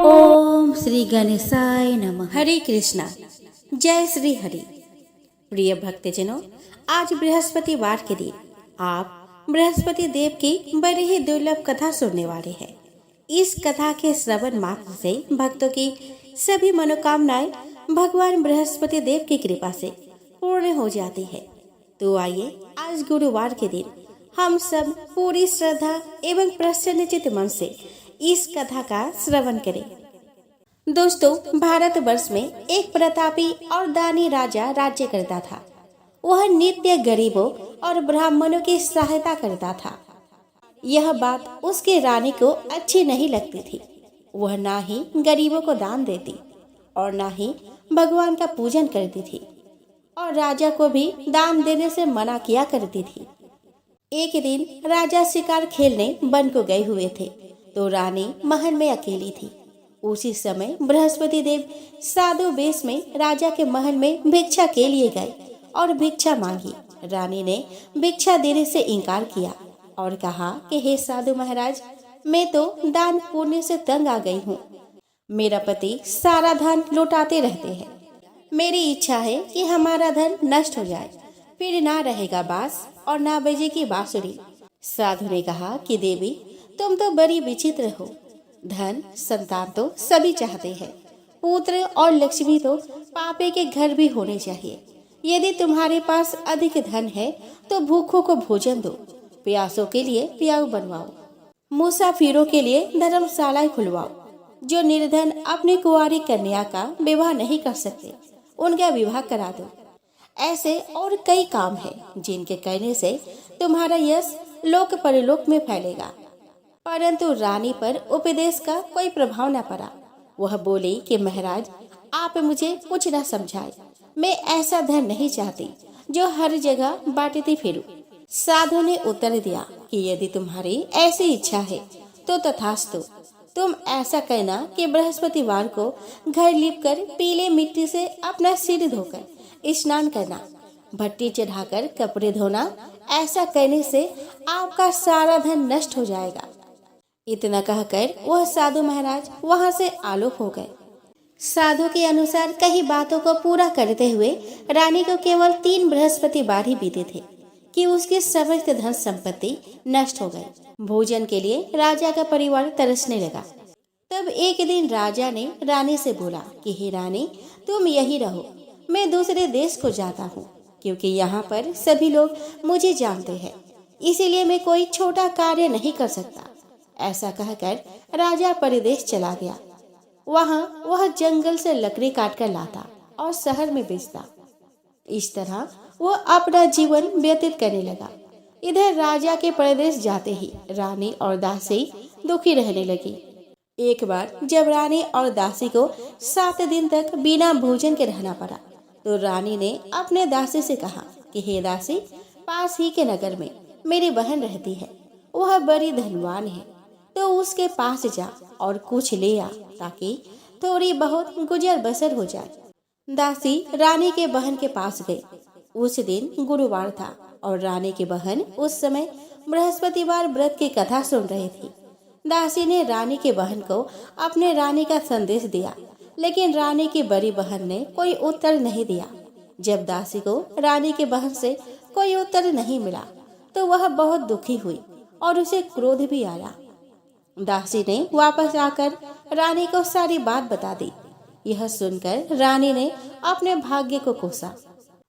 ओम श्री गणेशाय नमः। हरे कृष्णा। जय श्री हरि। प्रिय भक्तजनों, आज बृहस्पतिवार के दिन आप बृहस्पति देव की बड़ी ही दुर्लभ कथा सुनने वाले हैं। इस कथा के श्रवण मात्र से भक्तों की सभी मनोकामनाएं भगवान बृहस्पति देव की कृपा से पूर्ण हो जाती है। तो आइए आज गुरुवार के दिन हम सब पूरी श्रद्धा एवं प्रसन्नचित मन से इस कथा का श्रवण करें। दोस्तों, भारतवर्ष में एक प्रतापी और दानी राजा राज्य करता था। वह नित्य गरीबों और ब्राह्मणों की सहायता करता था। यह बात उसके रानी को अच्छी नहीं लगती थी। वह ना ही गरीबों को दान देती और ना ही भगवान का पूजन करती थी और राजा को भी दान देने से मना किया करती थी। एक दिन राजा शिकार खेलने वन को गए हुए थे तो रानी महल में अकेली थी। उसी समय बृहस्पति देव साधु वेश में राजा के महल में भिक्षा के लिए गए और भिक्षा मांगी। रानी ने भिक्षा देने से इनकार किया और कहा कि हे साधु महाराज, मैं तो दान पुण्य से तंग आ गई हूँ। मेरा पति सारा धन लुटाते रहते हैं। मेरी इच्छा है कि हमारा धन नष्ट हो जाए, फिर ना रहेगा बांस और ना बजेगी बांसुरी। साधु ने कहा कि देवी, तुम तो बड़ी विचित्र हो। धन संतान तो सभी चाहते हैं, पुत्र और लक्ष्मी तो पापे के घर भी होने चाहिए। यदि तुम्हारे पास अधिक धन है तो भूखों को भोजन दो, प्यासों के लिए प्याऊ बनवाओ, मुसाफिरों के लिए धर्मशालाएं खुलवाओ। जो निर्धन अपनी कुंवारी कन्या का विवाह नहीं कर सकते, उनका विवाह करा दो। ऐसे और कई काम है जिनके करने से तुम्हारा यश लोक परलोक में फैलेगा। परंतु रानी पर उपदेश का कोई प्रभाव न पड़ा। वह बोली कि महाराज, आप मुझे कुछ न समझाए। मैं ऐसा धन नहीं चाहती जो हर जगह बांटती फिरूं। साधु ने उत्तर दिया कि यदि तुम्हारी ऐसी इच्छा है तो तथास्तु। तुम ऐसा करना कि बृहस्पतिवार को घर लीपकर पीले मिट्टी से अपना सिर धोकर स्नान करना, भट्टी चढ़ाकर कपड़े धोना। ऐसा करने से आपका सारा धन नष्ट हो जाएगा। इतना कहकर वह साधु महाराज वहां से आलोक हो गए। साधु के अनुसार कई बातों को पूरा करते हुए रानी को केवल 3 बृहस्पतिवार ही बीते थे कि उसकी समस्त धन संपत्ति नष्ट हो गई। भोजन के लिए राजा का परिवार तरसने लगा। तब एक दिन राजा ने रानी से बोला कि हे रानी, तुम यही रहो, मैं दूसरे देश को जाता हूँ, क्योंकि यहाँ पर सभी लोग मुझे जानते हैं। इसीलिए मैं कोई छोटा कार्य नहीं कर सकता। ऐसा कहकर राजा परदेश चला गया। वहाँ वह जंगल से लकड़ी काट कर लाता और शहर में बेचता। इस तरह वह अपना जीवन व्यतीत करने लगा। इधर राजा के परदेश जाते ही रानी और दासी दुखी रहने लगी। एक बार जब रानी और दासी को 7 दिन तक बिना भोजन के रहना पड़ा तो रानी ने अपने दासी से कहा कि हे दासी, पास ही के नगर में मेरी बहन रहती है। वह बड़ी धनवान है, तो उसके पास जा और कुछ ले आ ताकि थोड़ी बहुत गुजर बसर हो जाए। दासी रानी के बहन के पास गई। उस दिन गुरुवार था और रानी की बहन उस समय बृहस्पतिवार व्रत की कथा सुन रही थी। दासी ने रानी की बहन को अपने रानी का संदेश दिया, लेकिन रानी की बड़ी बहन ने कोई उत्तर नहीं दिया। जब दासी को रानी की बहन से कोई उत्तर नहीं मिला तो वह बहुत दुखी हुई और उसे क्रोध भी आया। दासी ने वापस आकर रानी को सारी बात बता दी। यह सुनकर रानी ने अपने भाग्य को कोसा।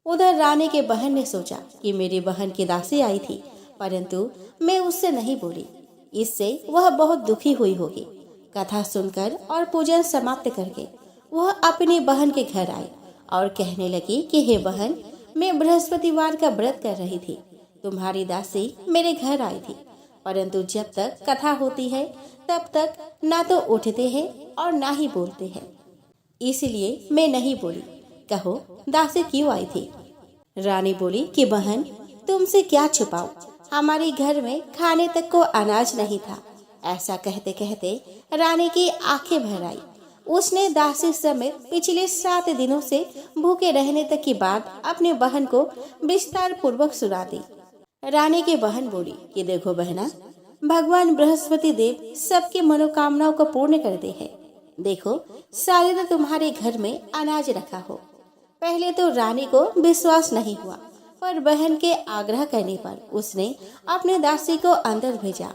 उधर रानी के बहन ने सोचा कि मेरी बहन की दासी आई थी, परंतु मैं उससे नहीं बोली, इससे वह बहुत दुखी हुई होगी। कथा सुनकर और पूजन समाप्त करके वह अपनी बहन के घर आई और कहने लगी कि हे बहन, मैं बृहस्पतिवार का व्रत कर रही थी। तुम्हारी दासी मेरे घर आई थी, परंतु जब तक कथा होती है तब तक ना तो उठते हैं और ना ही बोलते हैं, इसलिए मैं नहीं बोली। कहो दासी क्यों आई थी? रानी बोली कि बहन, तुमसे क्या छुपाऊं, हमारे घर में खाने तक को अनाज नहीं था। ऐसा कहते कहते रानी की आंखें भर आई। उसने दासी समेत पिछले 7 दिनों से भूखे रहने तक की बात अपने बहन को विस्तार पूर्वक सुना दी। रानी की बहन बोली कि देखो बहना, भगवान बृहस्पति देव सबकी मनोकामनाओं को पूर्ण करते हैं। देखो, शायद तुम्हारे घर में अनाज रखा हो। पहले तो रानी को विश्वास नहीं हुआ, पर बहन के आग्रह करने पर उसने अपने दासी को अंदर भेजा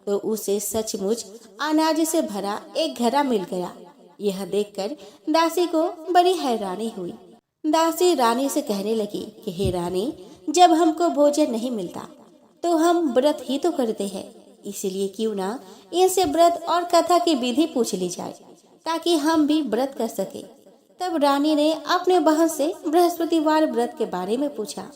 तो उसे सचमुच अनाज से भरा एक घड़ा मिल गया। यह देखकर दासी को बड़ी हैरानी हुई। दासी रानी से कहने लगी कि हे रानी, जब हमको भोजन नहीं मिलता तो हम व्रत ही तो करते हैं, इसलिए क्यों ना इनसे व्रत और कथा की विधि पूछ ली जाए ताकि हम भी व्रत कर सके। तब रानी ने अपने बहन से बृहस्पतिवार व्रत के बारे में पूछा।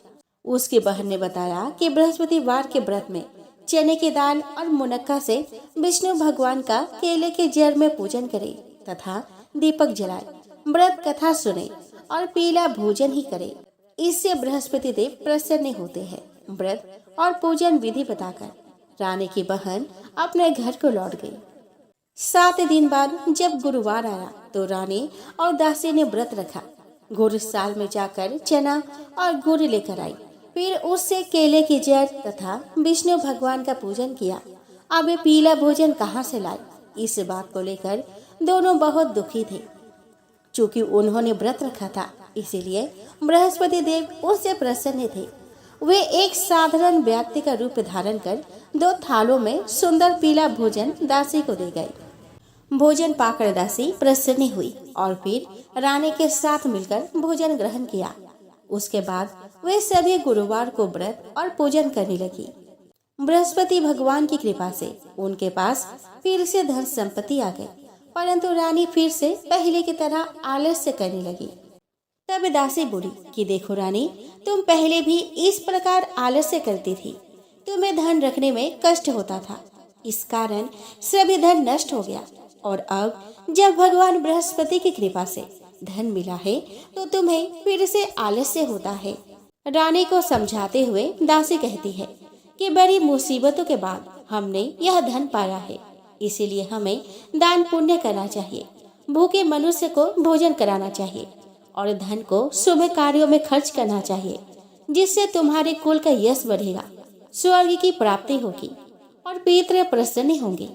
उसकी बहन ने बताया कि बृहस्पतिवार के व्रत में चने की दाल और मुनक्का से विष्णु भगवान का केले के जड़ में पूजन करे तथा दीपक जलाए, व्रत कथा सुने और पीला भोजन ही करे। इससे बृहस्पति देव प्रसन्न होते हैं। व्रत और पूजन विधि बताकर रानी की बहन अपने घर को लौट गई। 7 दिन बाद जब गुरुवार आया तो रानी और दासी ने व्रत रखा। गुरु साल में जाकर चना और गुड़ लेकर आई, फिर उससे केले की जड़ तथा विष्णु भगवान का पूजन किया। अब ये पीला भोजन कहाँ से लाई, इस बात को लेकर दोनों बहुत दुखी थे। चूँकि उन्होंने व्रत रखा था, इसीलिए बृहस्पति देव उससे प्रसन्न थे। वे एक साधारण व्यक्ति का रूप धारण कर 2 थालों में सुंदर पीला भोजन दासी को दे गए। भोजन पाकर दासी प्रसन्न हुई और फिर रानी के साथ मिलकर भोजन ग्रहण किया। उसके बाद वे सभी गुरुवार को व्रत और पूजन करने लगी। बृहस्पति भगवान की कृपा से उनके पास फिर से धन संपत्ति आ गई, परंतु रानी फिर से पहले की तरह आलस्य करने लगी। तब दासी बोली कि देखो रानी, तुम पहले भी इस प्रकार आलस्य करती थी, तुम्हें धन रखने में कष्ट होता था, इस कारण सभी धन नष्ट हो गया, और अब जब भगवान बृहस्पति की कृपा से धन मिला है तो तुम्हें फिर से आलस्य होता है। रानी को समझाते हुए दासी कहती है कि बड़ी मुसीबतों के बाद हमने यह धन पाया है, इसीलिए हमें दान पुण्य करना चाहिए, भूखे मनुष्य को भोजन कराना चाहिए और धन को शुभ कार्यों में खर्च करना चाहिए, जिससे तुम्हारे कुल का यश बढ़ेगा, स्वर्ग की प्राप्ति होगी और पितृ प्रसन्न होंगे।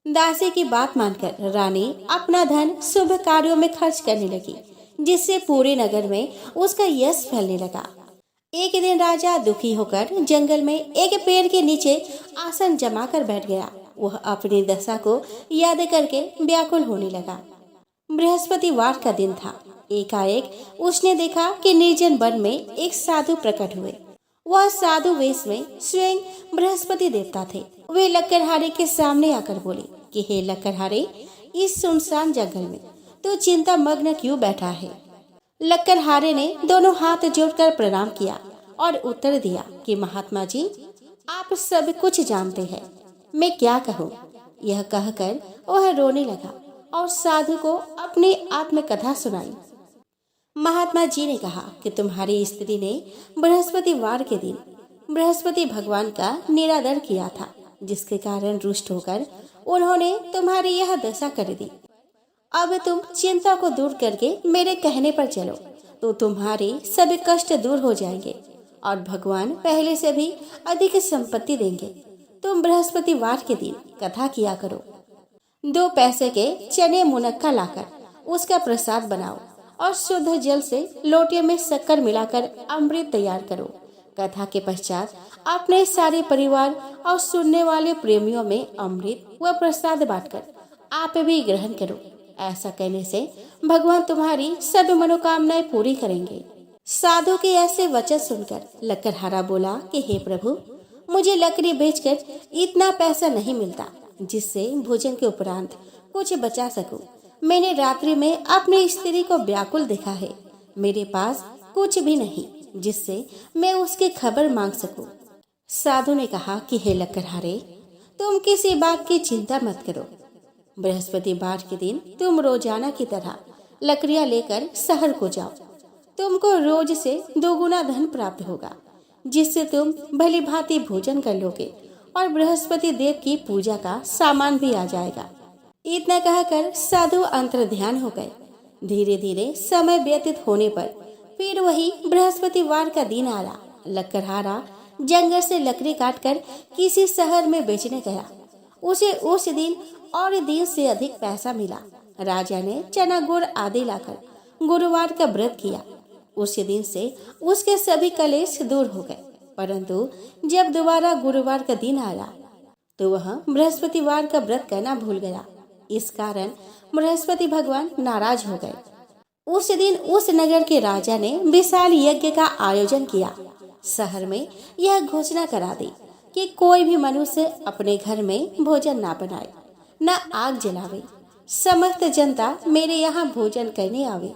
दासी की बात मानकर रानी अपना धन शुभ कार्यों में खर्च करने लगी, जिससे पूरे नगर में उसका यश फैलने लगा। एक दिन राजा दुखी होकर जंगल में एक पेड़ के नीचे आसन जमाकर बैठ गया। वह अपनी दशा को याद करके व्याकुल होने लगा। बृहस्पतिवार का दिन था। एकाएक उसने देखा कि निर्जन वन में एक साधु प्रकट हुए। वह साधु वेश में स्वयं बृहस्पति देवता थे। वे लक्कड़हारे के सामने आकर बोले कि हे लक्कड़हारे, इस सुनसान जंगल में तो चिंता मग्न क्यों बैठा है। लक्कड़हारे ने दोनों हाथ जोड़कर प्रणाम किया और उत्तर दिया कि महात्मा जी, आप सब कुछ जानते हैं, मैं क्या कहूँ। यह कहकर वह रोने लगा और साधु को अपनी आत्मकथा सुनाई। महात्मा जी ने कहा कि तुम्हारी स्त्री ने बृहस्पतिवार के दिन बृहस्पति भगवान का निरादर किया था, जिसके कारण रुष्ट होकर उन्होंने तुम्हारी यह दशा कर दी। अब तुम चिंता को दूर करके मेरे कहने पर चलो तो तुम्हारे सभी कष्ट दूर हो जाएंगे और भगवान पहले से भी अधिक संपत्ति देंगे। तुम बृहस्पतिवार के दिन कथा किया करो। 2 पैसे के चने मुनक्का लाकर उसका प्रसाद बनाओ और शुद्ध जल से लोटे में शक्कर मिलाकर अमृत तैयार करो। कथा के पश्चात अपने सारे परिवार और सुनने वाले प्रेमियों में अमृत व प्रसाद बांटकर आप भी ग्रहण करो। ऐसा कहने से भगवान तुम्हारी सभी मनोकामनाएं पूरी करेंगे। साधु के ऐसे वचन सुनकर लक्कड़हारा बोला कि हे प्रभु, मुझे लकड़ी बेचकर इतना पैसा नहीं मिलता जिससे भोजन के उपरांत कुछ बचा सकूं। मैंने रात्रि में अपनी स्त्री को व्याकुल देखा है। मेरे पास कुछ भी नहीं जिससे मैं उसकी खबर मांग सकूं। साधु ने कहा कि हे लक्कड़हारे, तुम किसी बात की चिंता मत करो। बृहस्पतिवार के दिन तुम रोजाना की तरह लकड़ियां लेकर शहर को जाओ। तुमको रोज से 2 गुना धन प्राप्त होगा, जिससे तुम भली भांति भोजन कर लोगे और बृहस्पति देव की पूजा का सामान भी आ जाएगा। इतना कहकर साधु अंतर ध्यान हो गए। धीरे धीरे समय व्यतीत होने पर फिर वही बृहस्पतिवार का दिन आया। लक्कड़हारा जंगल से लकड़ी काटकर किसी शहर में बेचने गया। उसे उस दिन और दिन से अधिक पैसा मिला। राजा ने चना गुड़ आदि लाकर गुरुवार का व्रत किया। उस दिन से उसके सभी कलेश दूर हो गए। परंतु जब दोबारा गुरुवार का दिन आया तो वह बृहस्पतिवार का व्रत करना भूल गया। इस कारण बृहस्पति भगवान नाराज हो गए। उस दिन उस नगर के राजा ने विशाल यज्ञ का आयोजन किया। शहर में यह घोषणा करा दी कि कोई भी मनुष्य अपने घर में भोजन ना बनाए, न आग जलावे। समस्त जनता मेरे यहाँ भोजन करने आवे।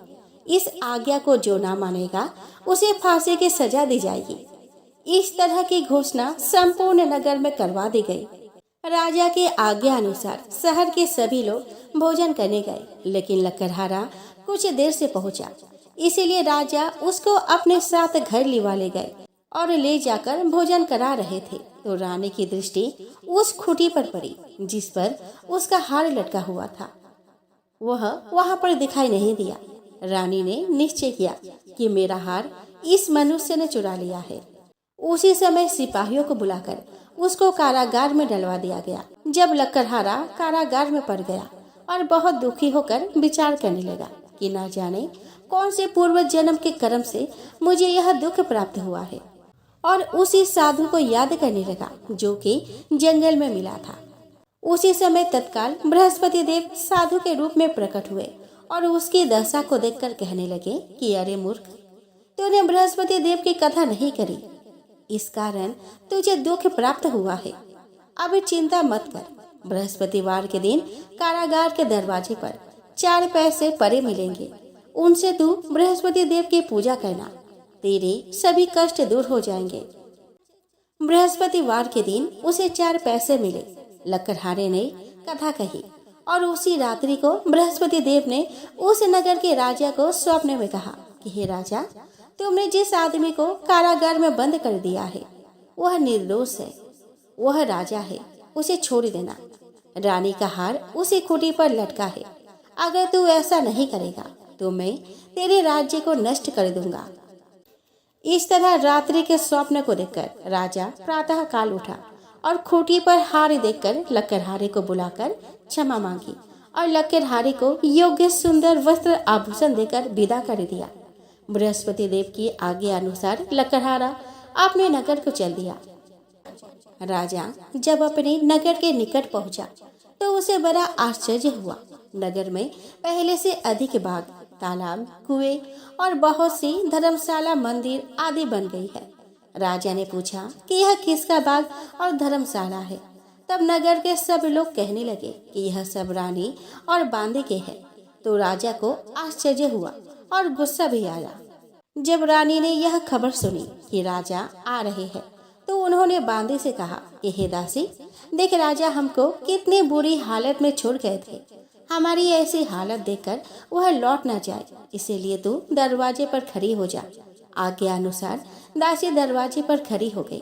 इस आज्ञा को जो ना मानेगा उसे फांसी की सजा दी जाएगी। इस तरह की घोषणा संपूर्ण नगर में करवा दी गई। राजा के आज्ञा अनुसार शहर के सभी लोग भोजन करने गए, लेकिन लकड़हारा कुछ देर से पहुंचा। इसीलिए राजा उसको अपने साथ घर लिवा ले गए और ले जाकर भोजन करा रहे थे तो रानी की दृष्टि उस खूंटी पर पड़ी जिस पर उसका हार लटका हुआ था। वह वहां पर दिखाई नहीं दिया। रानी ने निश्चय किया कि मेरा हार इस मनुष्य ने चुरा लिया है। उसी समय सिपाहियों को बुलाकर उसको कारागार में डलवा दिया गया। जब लकड़हारा कारागार में पड़ गया और बहुत दुखी होकर विचार करने लगा कि ना जाने कौन से पूर्व जन्म के कर्म से मुझे यह दुख प्राप्त हुआ है, और उसी साधु को याद करने लगा जो कि जंगल में मिला था। उसी समय तत्काल बृहस्पति देव साधु के रूप में प्रकट हुए और उसकी दशा को देखकर कहने लगे कि अरे मूर्ख, तूने बृहस्पति देव की कथा नहीं करी, इस कारण तुझे दुख प्राप्त हुआ है। अब चिंता मत कर। बृहस्पतिवार के दिन कारागार के दरवाजे पर 4 पैसे परे मिलेंगे। उनसे तू बृहस्पति देव की पूजा करना, तेरे सभी कष्ट दूर हो जाएंगे। बृहस्पतिवार के दिन उसे 4 पैसे मिले। लकड़हारे ने कथा कही और उसी रात्रि को बृहस्पति देव ने उस नगर के राजा को स्वप्न में कहा कि हे राजा, तुमने जिस आदमी को कारागार में बंद कर दिया है वह निर्दोष है, वह राजा है, उसे छोड़ देना। रानी का हार उसी खूंटी पर लटका है। अगर तू ऐसा नहीं करेगा तो मैं तेरे राज्य को नष्ट कर दूंगा। इस तरह रात्रि के स्वप्न को देखकर राजा प्रातः काल उठा और खूंटी पर हार देखकर लकड़हारे को बुलाकर क्षमा मांगी और लकड़हारे को योग्य सुंदर वस्त्र आभूषण देकर विदा कर दिया। बृहस्पति देव की आज्ञा अनुसार लकड़हारा अपने नगर को चल दिया। राजा जब अपने नगर के निकट पहुंचा तो उसे बड़ा आश्चर्य हुआ। नगर में पहले से अधिक बाग, तालाब, कुएं और बहुत सी धर्मशाला, मंदिर आदि बन गई है। राजा ने पूछा कि यह किसका बाग और धर्मशाला है। तब नगर के सब लोग कहने लगे कि यह सब रानी और बांदे के है। तो राजा को आश्चर्य हुआ और गुस्सा भी आया। जब रानी ने यह खबर सुनी कि राजा आ रहे हैं तो उन्होंने बांदे से कहा कि हे दासी, देख राजा हमको कितनी बुरी हालत में छोड़ गए थे। हमारी ऐसी हालत देखकर वह लौट न जाए, इसीलिए तू दरवाजे पर खड़ी हो जा। आज्ञा अनुसार दासी दरवाजे पर खड़ी हो गई।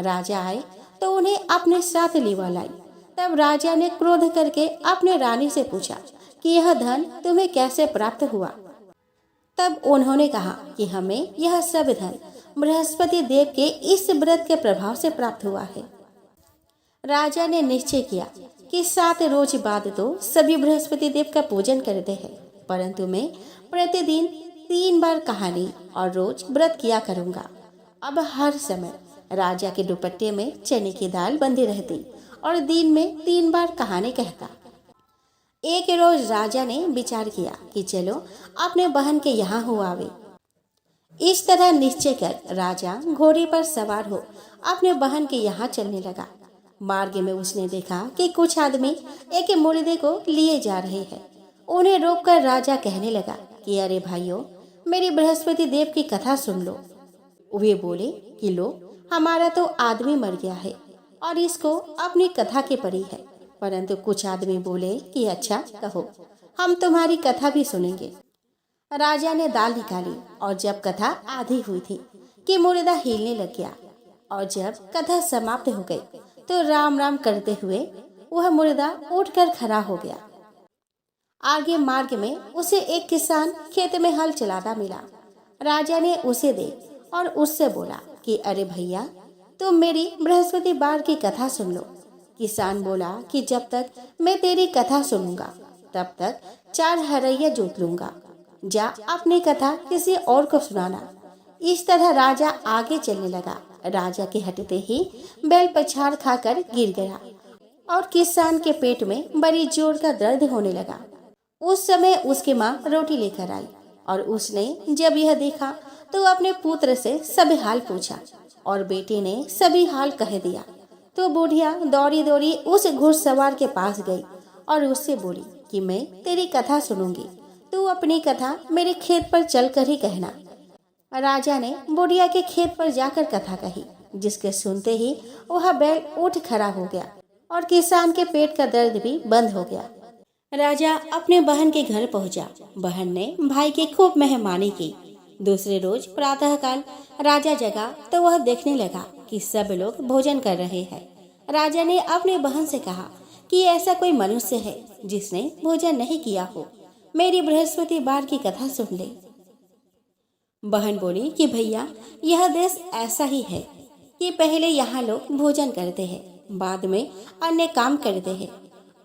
राजा आए तो उन्हें अपने साथ लिवा लाई। तब राजा ने क्रोध करके अपने रानी से पूछा कि यह धन तुम्हें कैसे प्राप्त हुआ। तब उन्होंने कहा कि हमें यह सब धन बृहस्पति देव के इस व्रत के प्रभाव से प्राप्त हुआ है। राजा ने निश्चय किया कि 7 रोज बाद तो सभी बृहस्पति देव का पूजन करते हैं, परंतु मैं प्रतिदिन 3 बार कहानी और रोज व्रत किया करूंगा। अब हर समय राजा के दुपट्टे में चने की दाल बंधी रहती और दिन में 3 बार कहानी कहता। एक रोज राजा ने विचार किया कि चलो अपने बहन के यहाँ हो आवे। इस तरह निश्चय कर राजा घोड़े पर सवार हो अपने बहन के यहाँ चलने लगा। मार्ग में उसने देखा कि कुछ आदमी एक मुर्दे को लिए जा रहे हैं। उन्हें रोककर राजा कहने लगा कि अरे भाइयों, मेरी बृहस्पति देव की कथा सुन लो। वे बोले कि लो, हमारा तो आदमी मर गया है और इसको अपनी कथा की पड़ी है। परंतु कुछ आदमी बोले कि अच्छा कहो, हम तुम्हारी कथा भी सुनेंगे। राजा ने दाल निकाली और जब कथा आधी हुई थी कि मुर्दा हिलने लग गया और जब कथा समाप्त हो गई तो राम राम करते हुए वह मुर्दा उठकर खड़ा हो गया। आगे मार्ग में उसे एक किसान खेत में हल चलाता मिला। राजा ने उसे देख और उससे बोला कि अरे भैया, तुम मेरी बृहस्पतिवार की कथा सुन लो। किसान बोला कि जब तक मैं तेरी कथा सुनूंगा तब तक 4 हरैया जोत लूंगा। जा अपनी कथा किसी और को सुनाना। इस तरह राजा आगे चलने लगा। राजा के हटते ही बैल पछाड़ खाकर गिर गया और किसान के पेट में बड़ी जोर का दर्द होने लगा। उस समय उसकी माँ रोटी लेकर आई और उसने जब यह देखा तो अपने पुत्र से सभी हाल पूछा और बेटे ने सभी हाल कह दिया। तो बुढ़िया दौड़ी दौड़ी उस घुड़सवार के पास गई और उससे बोली कि मैं तेरी कथा सुनूंगी, तू अपनी कथा मेरे खेत पर चलकर ही कहना। राजा ने बुढ़िया के खेत पर जाकर कथा कही, जिसके सुनते ही वह बैल उठ खड़ा हो गया और किसान के पेट का दर्द भी बंद हो गया। राजा अपने बहन के घर पहुंचा। बहन ने भाई की खूब मेहमानी की। दूसरे रोज प्रातःकाल राजा जगा तो वह देखने लगा कि सब लोग भोजन कर रहे हैं। राजा ने अपनी बहन से कहा कि ऐसा कोई मनुष्य है जिसने भोजन नहीं किया हो, मेरी बृहस्पतिवार की कथा सुन ले। बहन बोली कि भैया, यह देश ऐसा ही है कि पहले यहाँ लोग भोजन करते हैं, बाद में अन्य काम करते हैं।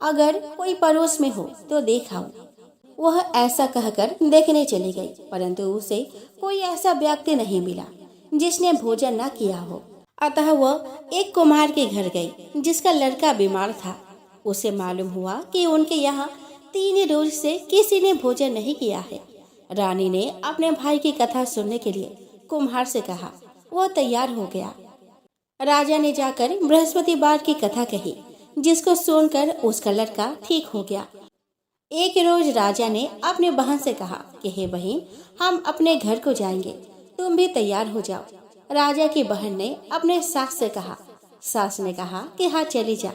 अगर कोई पड़ोस में हो तो देखाओ। वह ऐसा कहकर देखने चली गई, परंतु उसे कोई ऐसा व्यक्ति नहीं मिला जिसने भोजन न किया हो। अतः वह एक कुम्हार के घर गई जिसका लड़का बीमार था। उसे मालूम हुआ कि उनके यहाँ 3 रोज से किसी ने भोजन नहीं किया है। रानी ने अपने भाई की कथा सुनने के लिए कुम्हार से कहा। वह तैयार हो गया। राजा ने जाकर बृहस्पतिवार की कथा कही, जिसको सुनकर उसका लड़का ठीक हो गया। एक रोज राजा ने अपने बहन से कहा कि हे बहन, हम अपने घर को जाएंगे, तुम भी तैयार हो जाओ। राजा की बहन ने अपने सास से कहा। सास ने कहा कि हाँ चली जा,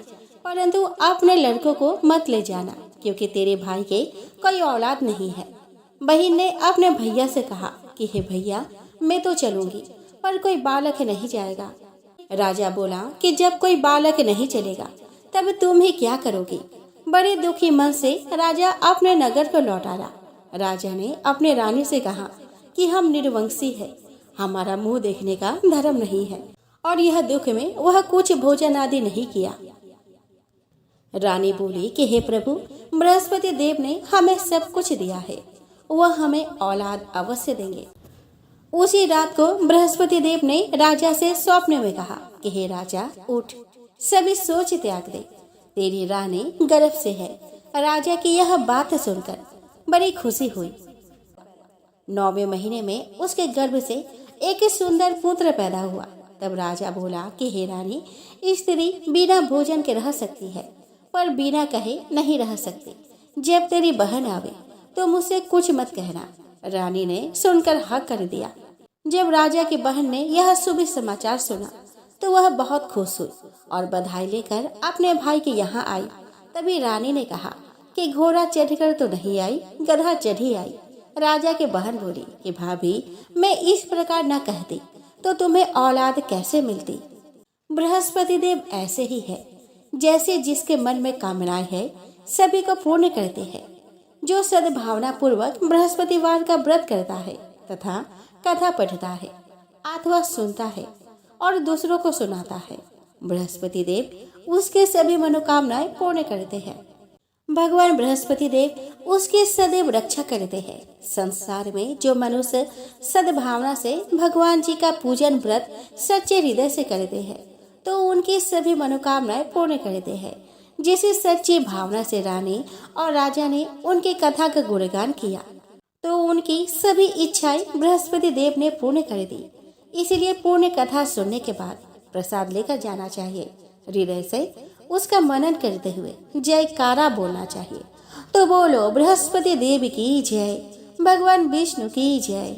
परंतु अपने लड़कों को मत ले जाना, क्योंकि तेरे भाई के कोई औलाद नहीं है। बहन ने अपने भैया से कहा कि हे भैया, मैं तो चलूंगी, पर कोई बालक नहीं जाएगा। राजा बोला कि जब कोई बालक नहीं चलेगा तब तुम ही क्या करोगी। बड़े दुखी मन से राजा अपने नगर को लौट आया। राजा ने अपने रानी से कहा कि हम निर्वंशी है, हमारा मुंह देखने का धर्म नहीं है, और यह दुख में वह कुछ भोजन आदि नहीं किया। रानी बोली कि हे प्रभु, बृहस्पति देव ने हमें सब कुछ दिया है, वह हमें औलाद अवश्य देंगे। उसी रात को बृहस्पति देव ने राजा से स्वप्न में कहा कि हे राजा, उठ, सभी सोच त्याग दे, तेरी रानी गर्भ से है। राजा की यह बात सुनकर बड़ी खुशी हुई। 9वें महीने में उसके गर्भ से एक सुंदर पुत्र पैदा हुआ। तब राजा बोला कि हे रानी, स्त्री बिना भोजन के रह सकती है, पर बिना कहे नहीं रह सकती। जब तेरी बहन आवे तो मुझसे कुछ मत कहना। रानी ने सुनकर हाँ कर दिया। जब राजा की बहन ने यह शुभ समाचार सुना तो वह बहुत खुश हुई और बधाई लेकर अपने भाई के यहाँ आई। तभी रानी ने कहा कि घोड़ा चढ़कर तो नहीं आई, गधा चढ़ी आई। राजा की बहन बोली कि भाभी, मैं इस प्रकार न कहती तो तुम्हें औलाद कैसे मिलती। बृहस्पति देव ऐसे ही है, जैसे जिसके मन में कामनाएं है सभी को पूर्ण करते हैं। जो सद्भावना पूर्वक बृहस्पतिवार का व्रत करता है तथा कथा पढ़ता है अथवा सुनता है और दूसरों को सुनाता है, बृहस्पति देव उसके सभी मनोकामनाएं पूर्ण करते हैं। भगवान बृहस्पति देव उसकी सदैव रक्षा करते हैं। संसार में जो मनुष्य सद्भावना से भगवान जी का पूजन व्रत सच्चे हृदय से करते हैं तो उनकी सभी मनोकामनाएं पूर्ण करते हैं। जिसे सच्ची भावना से रानी और राजा ने उनकी कथा का गुणगान किया तो उनकी सभी इच्छाएं बृहस्पति देव ने पूर्ण कर दी। इसलिए पूर्ण कथा सुनने के बाद प्रसाद लेकर जाना चाहिए। हृदय से उसका मनन करते हुए जयकारा बोलना चाहिए। तो बोलो बृहस्पति देव की जय, भगवान विष्णु की जय।